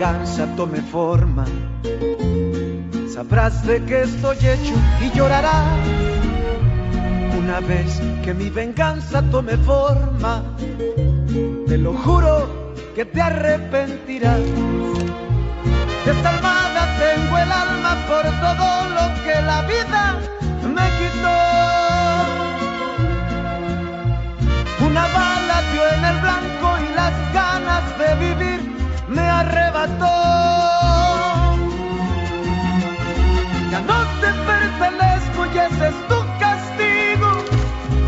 venganza tome forma, sabrás de qué estoy hecho y llorarás. Una vez que mi venganza tome forma, te lo juro que te arrepentirás. Desalmada tengo el alma por todo lo que la vida me quitó. Una bala dio en el blanco y las ganas de vivir me arrebató. Ya no te pertenezco y ese es tu castigo,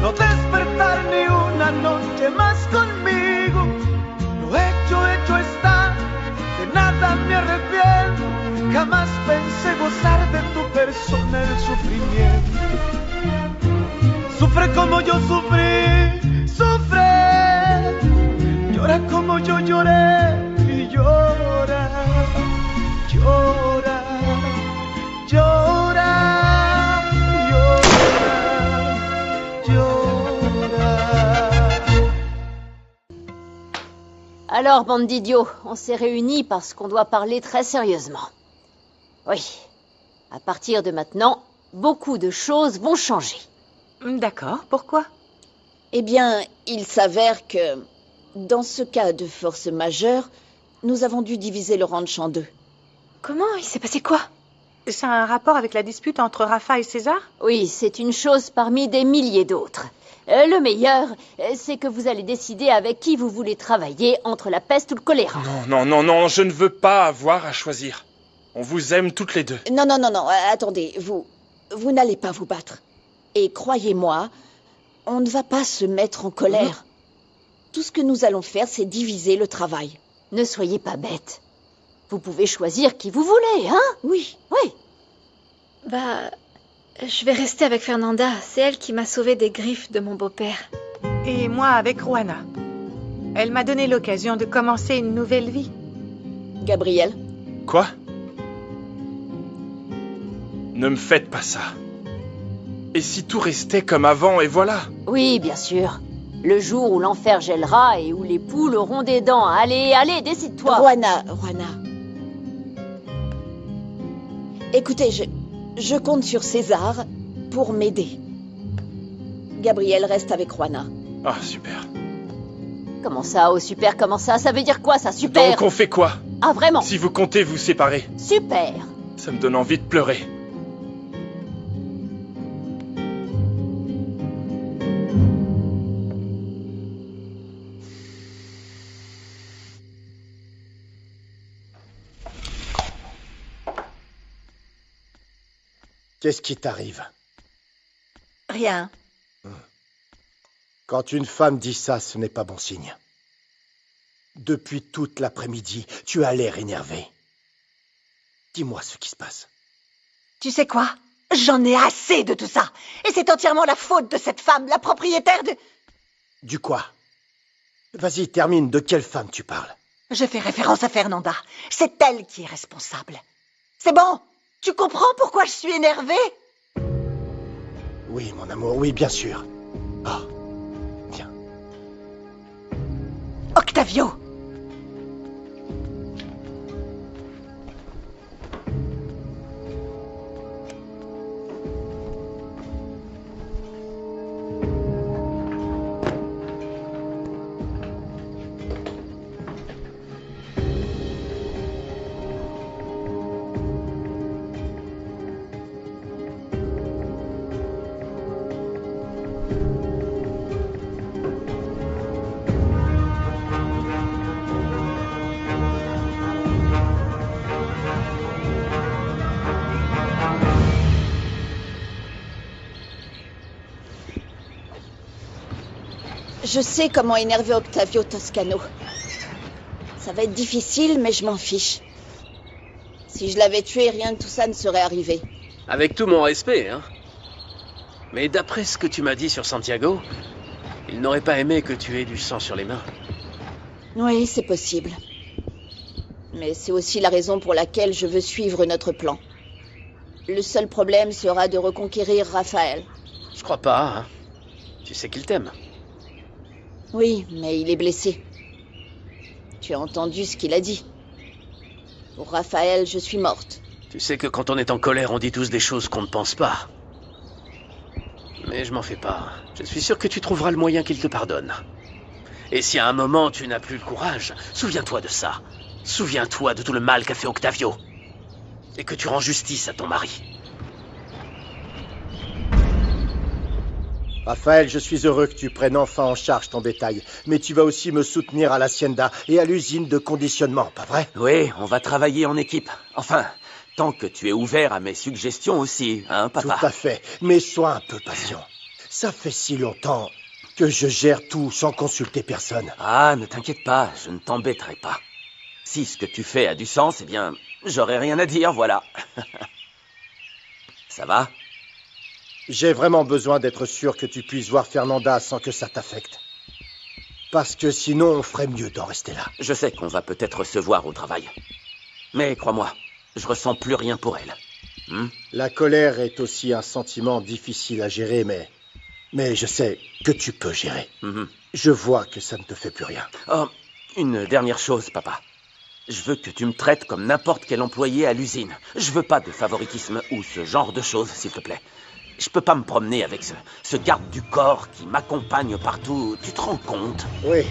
no despertar ni una noche más conmigo. Lo hecho está, de nada me arrepiento. Jamás pensé gozar de tu persona el sufrimiento. Sufre como yo sufrí, sufre. Llora como yo lloré y llora, llora, llora, llora, llora. Alors, bande d'idiots, on s'est réunis parce qu'on doit parler très sérieusement. Oui, à partir de maintenant, beaucoup de choses vont changer. D'accord, pourquoi? Eh bien, il s'avère que, dans ce cas de force majeure, nous avons dû diviser le ranch en deux. Comment? Il s'est passé quoi? C'est un rapport avec la dispute entre Rafa et César? Oui, c'est une chose parmi des milliers d'autres. Le meilleur, c'est que vous allez décider avec qui vous voulez travailler entre la peste ou le choléra. Non, je ne veux pas avoir à choisir. On vous aime toutes les deux. Non, attendez, vous n'allez pas vous battre. Et croyez-moi, on ne va pas se mettre en colère. Tout ce que nous allons faire, c'est diviser le travail. Ne soyez pas bête. Vous pouvez choisir qui vous voulez, hein? Oui. Bah, je vais rester avec Fernanda. C'est elle qui m'a sauvée des griffes de mon beau-père. Et moi avec Juana. Elle m'a donné l'occasion de commencer une nouvelle vie. Gabriel? Quoi? Ne me faites pas ça. Et si tout restait comme avant, et voilà? Oui, bien sûr. Le jour où l'enfer gèlera et où les poules auront des dents. Allez, décide-toi. Juana. Écoutez, je compte sur César pour m'aider. Gabriel reste avec Juana. Ah, super. Comment ça, oh super, comment ça? Ça veut dire quoi, ça, super? Donc on fait quoi? Ah, vraiment? Si vous comptez vous séparer. Super. Ça me donne envie de pleurer. Qu'est-ce qui t'arrive? Rien. Quand une femme dit ça, ce n'est pas bon signe. Depuis toute l'après-midi, tu as l'air énervé. Dis-moi ce qui se passe. Tu sais quoi? J'en ai assez de tout ça. Et c'est entièrement la faute de cette femme, la propriétaire de... Du quoi? Vas-y, termine. De quelle femme tu parles? Je fais référence à Fernanda. C'est elle qui est responsable. C'est bon? Tu comprends pourquoi je suis énervée? Oui, mon amour, oui, bien sûr. Ah, tiens. Octavio! Je sais comment énerver Octavio Toscano. Ça va être difficile, mais je m'en fiche. Si je l'avais tué, rien de tout ça ne serait arrivé. Avec tout mon respect, hein. Mais d'après ce que tu m'as dit sur Santiago, il n'aurait pas aimé que tu aies du sang sur les mains. Oui, c'est possible. Mais c'est aussi la raison pour laquelle je veux suivre notre plan. Le seul problème sera de reconquérir Raphaël. Je crois pas, hein. Tu sais qu'il t'aime. Oui, mais il est blessé. Tu as entendu ce qu'il a dit. Pour Raphaël, je suis morte. Tu sais que quand on est en colère, on dit tous des choses qu'on ne pense pas. Mais je m'en fais pas. Je suis sûr que tu trouveras le moyen qu'il te pardonne. Et si à un moment tu n'as plus le courage, souviens-toi de ça. Souviens-toi de tout le mal qu'a fait Octavio. Et que tu rends justice à ton mari. Raphaël, je suis heureux que tu prennes enfin en charge ton bétail. Mais tu vas aussi me soutenir à l'hacienda et à l'usine de conditionnement, pas vrai? Oui, on va travailler en équipe. Enfin, tant que tu es ouvert à mes suggestions aussi, hein, papa? Tout à fait. Mais sois un peu patient. Ça fait si longtemps que je gère tout sans consulter personne. Ah, ne t'inquiète pas, je ne t'embêterai pas. Si ce que tu fais a du sens, eh bien, j'aurai rien à dire, voilà. Ça va? J'ai vraiment besoin d'être sûr que tu puisses voir Fernanda sans que ça t'affecte. Parce que sinon, on ferait mieux d'en rester là. Je sais qu'on va peut-être se voir au travail. Mais crois-moi, je ressens plus rien pour elle. La colère est aussi un sentiment difficile à gérer, mais je sais que tu peux gérer. Je vois que ça ne te fait plus rien. Oh, une dernière chose, papa. Je veux que tu me traites comme n'importe quel employé à l'usine. Je veux pas de favoritisme ou ce genre de choses, s'il te plaît. Je peux pas me promener avec ce garde du corps qui m'accompagne partout. Tu te rends compte? Oui.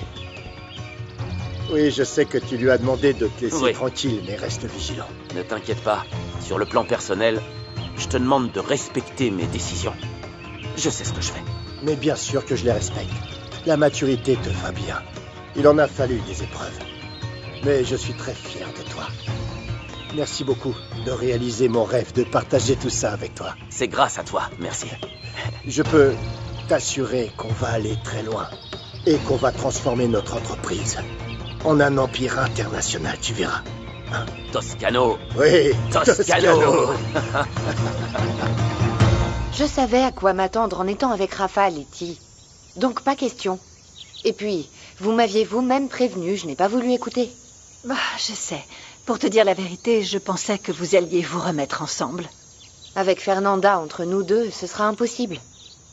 Oui, je sais que tu lui as demandé de te laisser tranquille, mais reste vigilant. Ne t'inquiète pas. Sur le plan personnel, je te demande de respecter mes décisions. Je sais ce que je fais. Mais bien sûr que je les respecte. La maturité te va bien. Il en a fallu des épreuves. Mais je suis très fier de toi. Merci beaucoup de réaliser mon rêve, de partager tout ça avec toi. C'est grâce à toi, merci. Je peux t'assurer qu'on va aller très loin et qu'on va transformer notre entreprise en un empire international, tu verras. Hein? Toscano. Oui, Toscano. Je savais à quoi m'attendre en étant avec Rafa, Letty. Donc pas question. Et puis, vous m'aviez vous-même prévenu, je n'ai pas voulu écouter. Bah, je sais. Pour te dire la vérité, je pensais que vous alliez vous remettre ensemble. Avec Fernanda entre nous deux, ce sera impossible.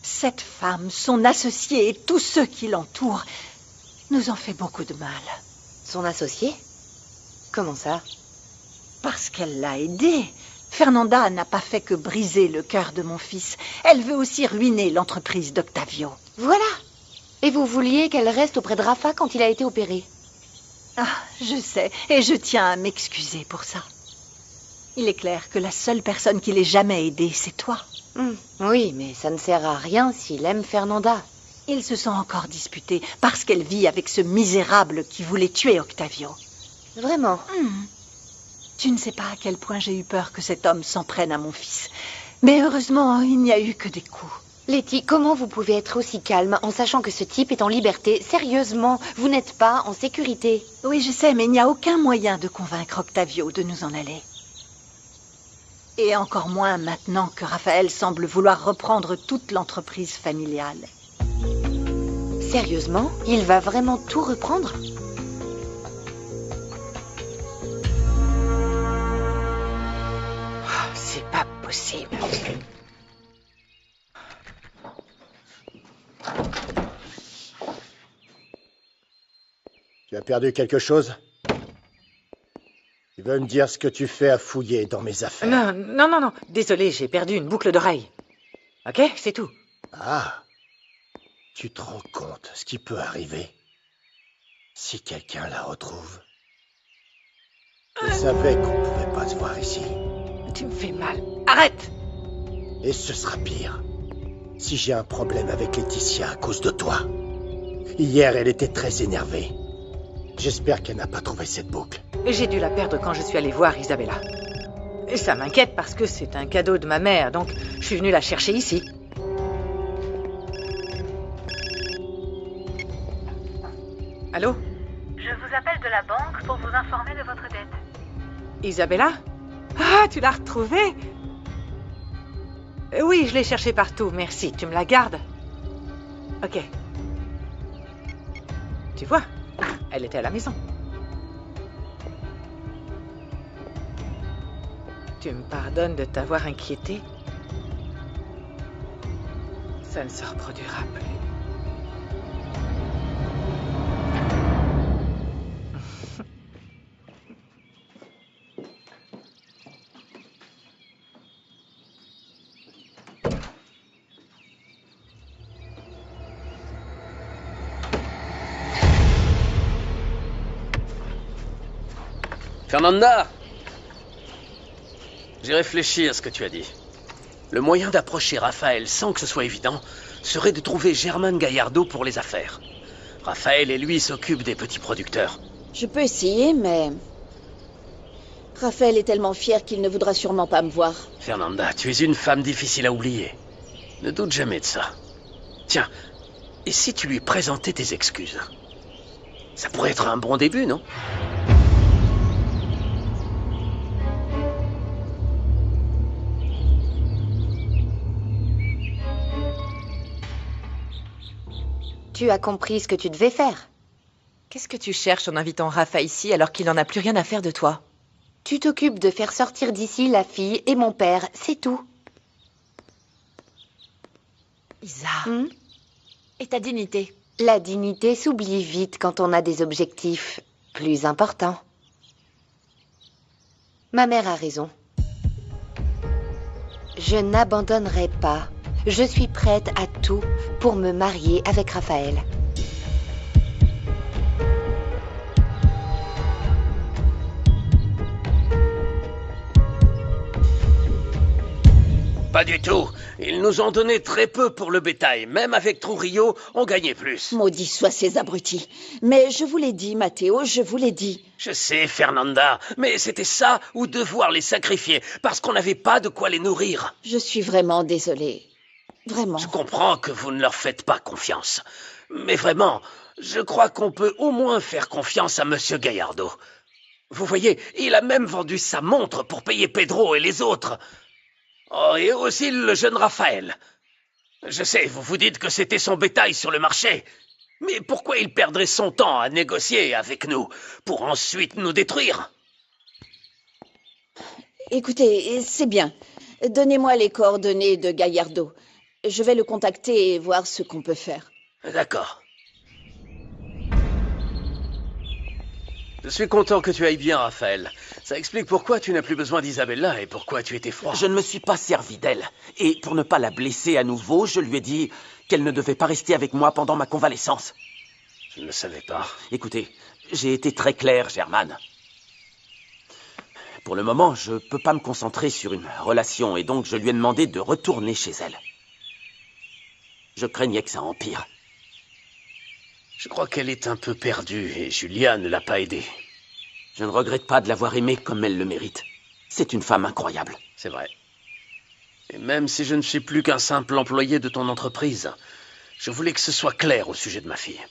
Cette femme, son associé et tous ceux qui l'entourent nous ont fait beaucoup de mal. Son associé? Comment ça? Parce qu'elle l'a aidé. Fernanda n'a pas fait que briser le cœur de mon fils. Elle veut aussi ruiner l'entreprise d'Octavio. Voilà. Et vous vouliez qu'elle reste auprès de Rafa quand il a été opéré? Ah, je sais, et je tiens à m'excuser pour ça. Il est clair que la seule personne qui l'ait jamais aidé, c'est toi. Oui, mais ça ne sert à rien s'il aime Fernanda. Ils se sont encore disputés parce qu'elle vit avec ce misérable qui voulait tuer Octavio. Vraiment? Tu ne sais pas à quel point j'ai eu peur que cet homme s'en prenne à mon fils. Mais heureusement, il n'y a eu que des coups. Letty, comment vous pouvez être aussi calme en sachant que ce type est en liberté? Sérieusement, vous n'êtes pas en sécurité. Oui, je sais, mais il n'y a aucun moyen de convaincre Octavio de nous en aller. Et encore moins maintenant que Raphaël semble vouloir reprendre toute l'entreprise familiale. Sérieusement? Il va vraiment tout reprendre? C'est pas possible. Tu as perdu quelque chose? Tu veux me dire ce que tu fais à fouiller dans mes affaires? Non. Désolé, j'ai perdu une boucle d'oreille. Ok, c'est tout. Ah. Tu te rends compte ce qui peut arriver si quelqu'un la retrouve? Je savais qu'on ne pouvait pas se voir ici. Tu me fais mal. Arrête! Et ce sera pire si j'ai un problème avec Laetitia à cause de toi. Hier, elle était très énervée. J'espère qu'elle n'a pas trouvé cette boucle. J'ai dû la perdre quand je suis allée voir Isabella. Et ça m'inquiète parce que c'est un cadeau de ma mère, donc je suis venue la chercher ici. Allô? Je vous appelle de la banque pour vous informer de votre dette. Isabella? Ah, tu l'as retrouvée? Oui, je l'ai cherchée partout, merci. Tu me la gardes? Ok. Tu vois, elle était à la maison. Tu me pardonnes de t'avoir inquiété? Ça ne se reproduira plus. Fernanda! J'ai réfléchi à ce que tu as dit. Le moyen d'approcher Raphaël sans que ce soit évident serait de trouver Germaine Gaillardo pour les affaires. Raphaël et lui s'occupent des petits producteurs. Je peux essayer, mais... Raphaël est tellement fier qu'il ne voudra sûrement pas me voir. Fernanda, tu es une femme difficile à oublier. Ne doute jamais de ça. Tiens, et si tu lui présentais tes excuses? Ça pourrait être un bon début, non? Tu as compris ce que tu devais faire. Qu'est-ce que tu cherches en invitant Rafa ici alors qu'il n'en a plus rien à faire de toi? Tu t'occupes de faire sortir d'ici la fille et mon père, c'est tout. Isa. Et ta dignité? La dignité s'oublie vite quand on a des objectifs plus importants. Ma mère a raison. Je n'abandonnerai pas. Je suis prête à tout pour me marier avec Raphaël. Pas du tout. Ils nous ont donné très peu pour le bétail. Même avec Trujillo, on gagnait plus. Maudits soient ces abrutis. Mais je vous l'ai dit, Matteo, je vous l'ai dit. Je sais, Fernanda, mais c'était ça ou devoir les sacrifier parce qu'on n'avait pas de quoi les nourrir. Je suis vraiment désolée. Vraiment. Je comprends que vous ne leur faites pas confiance. Mais vraiment, je crois qu'on peut au moins faire confiance à Monsieur Gaillardo. Vous voyez, il a même vendu sa montre pour payer Pedro et les autres. Oh, et aussi le jeune Raphaël. Je sais, vous vous dites que c'était son bétail sur le marché. Mais pourquoi il perdrait son temps à négocier avec nous pour ensuite nous détruire? Écoutez, c'est bien. Donnez-moi les coordonnées de Gaillardo. Je vais le contacter et voir ce qu'on peut faire. D'accord. Je suis content que tu ailles bien, Raphaël. Ça explique pourquoi tu n'as plus besoin d'Isabella et pourquoi tu étais froid. Je ne me suis pas servi d'elle. Et pour ne pas la blesser à nouveau, je lui ai dit qu'elle ne devait pas rester avec moi pendant ma convalescence. Je ne le savais pas. Écoutez, j'ai été très clair, Germaine. Pour le moment, je ne peux pas me concentrer sur une relation et donc je lui ai demandé de retourner chez elle. Je craignais que ça empire. Je crois qu'elle est un peu perdue et Julia ne l'a pas aidée. Je ne regrette pas de l'avoir aimée comme elle le mérite. C'est une femme incroyable. C'est vrai. Et même si je ne suis plus qu'un simple employé de ton entreprise, je voulais que ce soit clair au sujet de ma fille.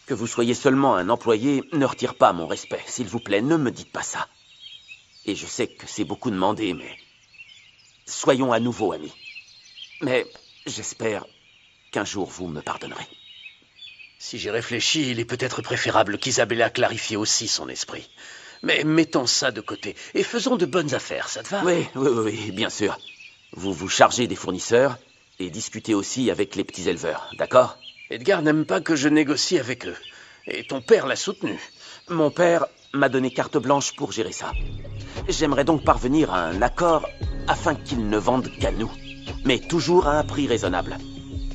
Que vous soyez seulement un employé ne retire pas mon respect. S'il vous plaît, ne me dites pas ça. Et je sais que c'est beaucoup demandé, mais... soyons à nouveau amis. Mais j'espère qu'un jour vous me pardonnerez. Si j'y réfléchis, il est peut-être préférable qu'Isabella clarifie aussi son esprit. Mais mettons ça de côté et faisons de bonnes affaires, ça te va? Oui, bien sûr. Vous vous chargez des fournisseurs et discutez aussi avec les petits éleveurs, d'accord? Edgar n'aime pas que je négocie avec eux. Et ton père l'a soutenu. Mon père m'a donné carte blanche pour gérer ça. J'aimerais donc parvenir à un accord afin qu'ils ne vendent qu'à nous, mais toujours à un prix raisonnable.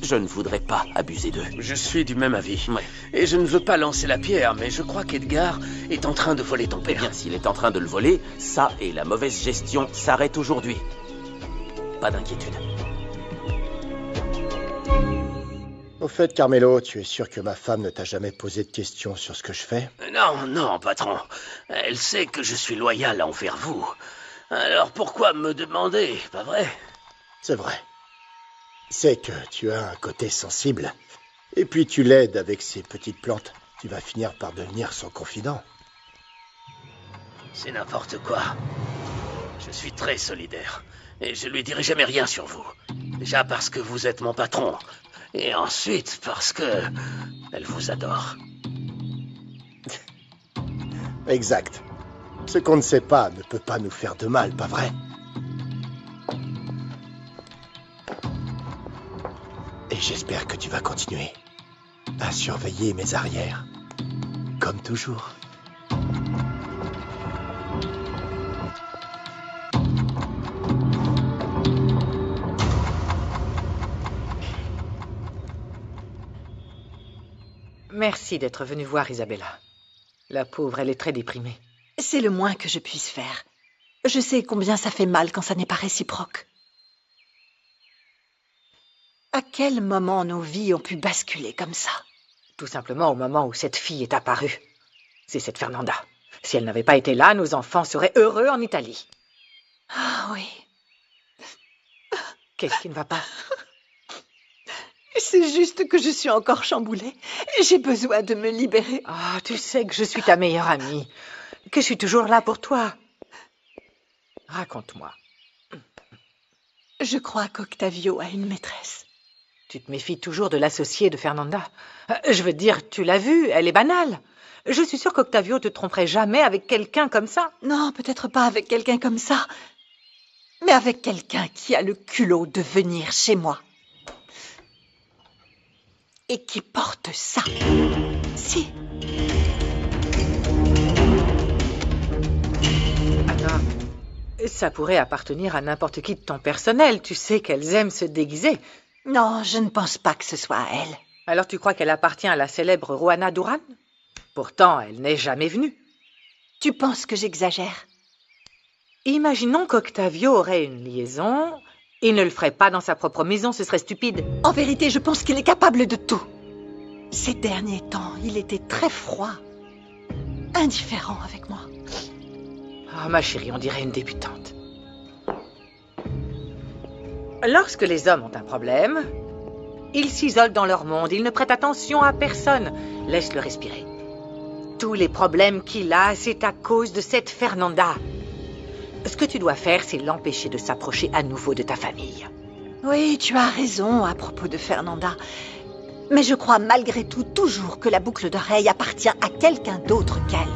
Je ne voudrais pas abuser d'eux. Je suis du même avis. Ouais. Et je ne veux pas lancer la pierre, mais je crois qu'Edgar est en train de voler ton père. Eh bien, s'il est en train de le voler, ça et la mauvaise gestion s'arrêtent aujourd'hui. Pas d'inquiétude. Au fait, Carmelo, tu es sûr que ma femme ne t'a jamais posé de questions sur ce que je fais? Non, patron. Elle sait que je suis loyal envers vous. Alors pourquoi me demander, pas vrai? C'est vrai. C'est que tu as un côté sensible. Et puis tu l'aides avec ces petites plantes. Tu vas finir par devenir son confident. C'est n'importe quoi. Je suis très solidaire. Et je lui dirai jamais rien sur vous. Déjà parce que vous êtes mon patron. Et ensuite parce que... elle vous adore. Exact. Ce qu'on ne sait pas ne peut pas nous faire de mal, pas vrai? Et j'espère que tu vas continuer à surveiller mes arrières, comme toujours. Merci d'être venu voir Isabella. La pauvre, elle est très déprimée. C'est le moins que je puisse faire. Je sais combien ça fait mal quand ça n'est pas réciproque. À quel moment nos vies ont pu basculer comme ça? Tout simplement au moment où cette fille est apparue. C'est cette Fernanda. Si elle n'avait pas été là, nos enfants seraient heureux en Italie. Ah oui. Qu'est-ce qui ne va pas? C'est juste que je suis encore chamboulée. J'ai besoin de me libérer. Ah, tu sais que je suis ta meilleure amie, que je suis toujours là pour toi. Raconte-moi. Je crois qu'Octavio a une maîtresse. Tu te méfies toujours de l'associée de Fernanda. Je veux dire, tu l'as vue, elle est banale. Je suis sûre qu'Octavio te tromperait jamais avec quelqu'un comme ça. Non, peut-être pas avec quelqu'un comme ça, mais avec quelqu'un qui a le culot de venir chez moi. Et qui porte ça. Si. Anna, ça pourrait appartenir à n'importe qui de ton personnel. Tu sais qu'elles aiment se déguiser. Non, je ne pense pas que ce soit à elle. Alors tu crois qu'elle appartient à la célèbre Juana Duran? Pourtant, elle n'est jamais venue. Tu penses que j'exagère? Imaginons qu'Octavio aurait une liaison. Il ne le ferait pas dans sa propre maison, ce serait stupide. En vérité, je pense qu'il est capable de tout. Ces derniers temps, il était très froid, indifférent avec moi. Ah, ma chérie, on dirait une débutante. Lorsque les hommes ont un problème, ils s'isolent dans leur monde, ils ne prêtent attention à personne. Laisse-le respirer. Tous les problèmes qu'il a, c'est à cause de cette Fernanda. Ce que tu dois faire, c'est l'empêcher de s'approcher à nouveau de ta famille. Oui, tu as raison à propos de Fernanda. Mais je crois malgré tout toujours que la boucle d'oreille appartient à quelqu'un d'autre qu'elle.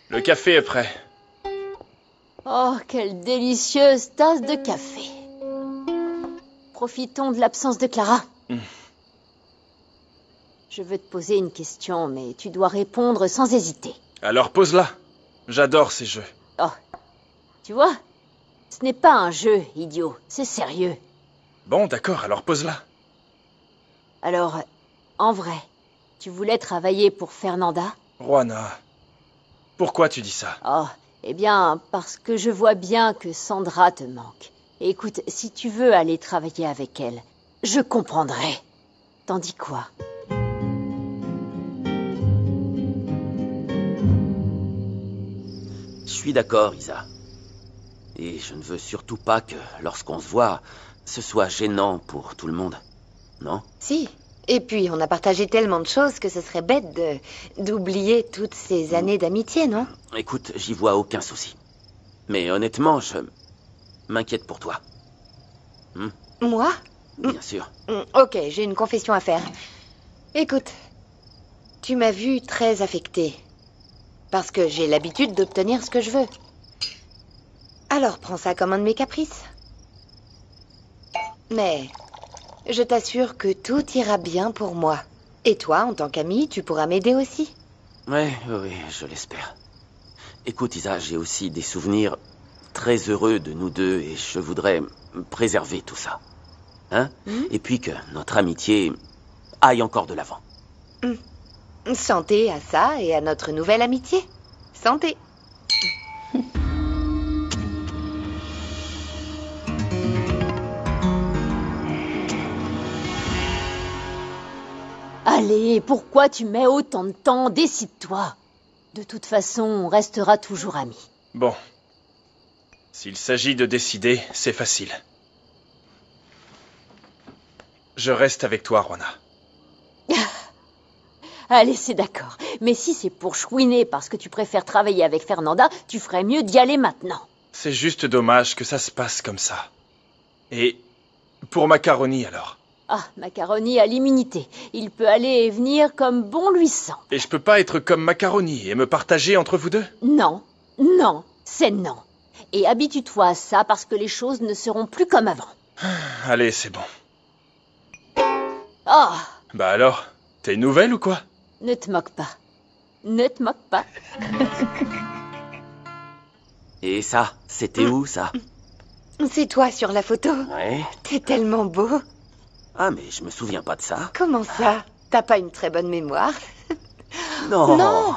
Le café est prêt. Oh, quelle délicieuse tasse de café. Profitons de l'absence de Clara. Je veux te poser une question, mais tu dois répondre sans hésiter. Alors pose-la. J'adore ces jeux. Oh, tu vois, ce n'est pas un jeu, idiot. C'est sérieux. Bon, d'accord, alors pose-la. Alors, en vrai, tu voulais travailler pour Fernanda? Juana, pourquoi tu dis ça? Oh, eh bien, parce que je vois bien que Sandra te manque. Écoute, si tu veux aller travailler avec elle, je comprendrai. T'en dis quoi? Je suis d'accord, Isa. Et je ne veux surtout pas que, lorsqu'on se voit, ce soit gênant pour tout le monde. Non? Si. Et puis, on a partagé tellement de choses que ce serait bête d'oublier toutes ces années d'amitié, non? Écoute, j'y vois aucun souci. Mais honnêtement, je m'inquiète pour toi. Moi? Bien sûr. Ok, j'ai une confession à faire. Écoute, tu m'as vue très affectée. Parce que j'ai l'habitude d'obtenir ce que je veux. Alors prends ça comme un de mes caprices. Mais je t'assure que tout ira bien pour moi. Et toi, en tant qu'ami, tu pourras m'aider aussi. Oui, je l'espère. Écoute, Isa, j'ai aussi des souvenirs très heureux de nous deux et je voudrais préserver tout ça. Hein? Et puis que notre amitié aille encore de l'avant. Santé à ça et à notre nouvelle amitié. Santé. Allez, pourquoi tu mets autant de temps? Décide-toi. De toute façon, on restera toujours amis. Bon. S'il s'agit de décider, c'est facile. Je reste avec toi, Juana. Allez, c'est d'accord. Mais si c'est pour chouiner parce que tu préfères travailler avec Fernanda, tu ferais mieux d'y aller maintenant. C'est juste dommage que ça se passe comme ça. Et pour Macaroni, alors? Ah, Macaroni a l'immunité. Il peut aller et venir comme bon lui semble. Et je peux pas être comme Macaroni et me partager entre vous deux? Non, non, c'est non. Et habitue-toi à ça parce que les choses ne seront plus comme avant. Allez, c'est bon. Ah! Bah alors, t'es nouvelle ou quoi? Ne te moque pas. Ne te moque pas. Et ça, c'était où, ça? C'est toi sur la photo. Ouais. T'es tellement beau. Ah, mais je me souviens pas de ça. Comment ça? T'as pas une très bonne mémoire? Non. Non.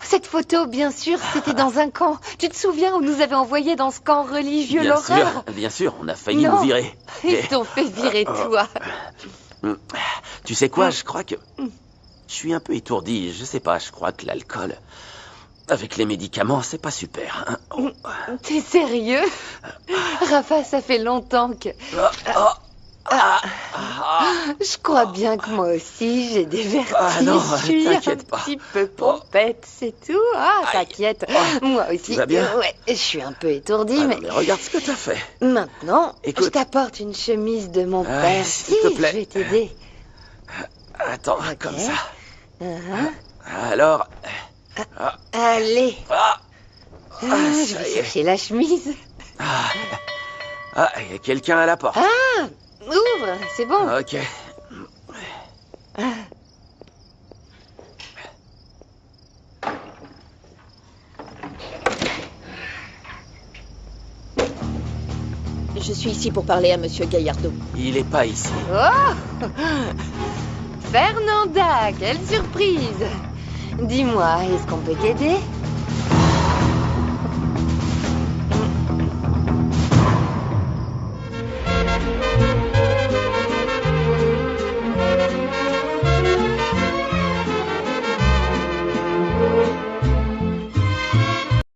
Cette photo, bien sûr, c'était dans un camp. Tu te souviens où nous avait envoyés dans ce camp religieux, l'horreur? Bien sûr, on a failli nous virer. Ils t'ont fait virer, toi. Tu sais quoi, je crois que... Je suis un peu étourdi, je sais pas, je crois que l'alcool... Avec les médicaments, c'est pas super. Hein. T'es sérieux? Rafa, ça fait longtemps que... Je crois bien que moi aussi, j'ai des vertiges. Ah non, je suis t'inquiète pas. Un petit peu pompette, c'est tout. Ah, t'inquiète. Moi aussi. Tu vas bien? Ouais, je suis un peu étourdie, Ah mais... non, mais regarde ce que t'as fait. Maintenant, Écoute. je t'apporte une chemise de mon père. S'il te plaît. Je vais t'aider. Attends, comme ça. Alors... Allez. Ça je vais y est. chercher la chemise. Il y a quelqu'un à la porte. Ah, ouvre, c'est bon. Ok. Je suis ici pour parler à Monsieur Gaillardo. Il est pas ici. Oh Fernanda, quelle surprise! Dis-moi, est-ce qu'on peut t'aider?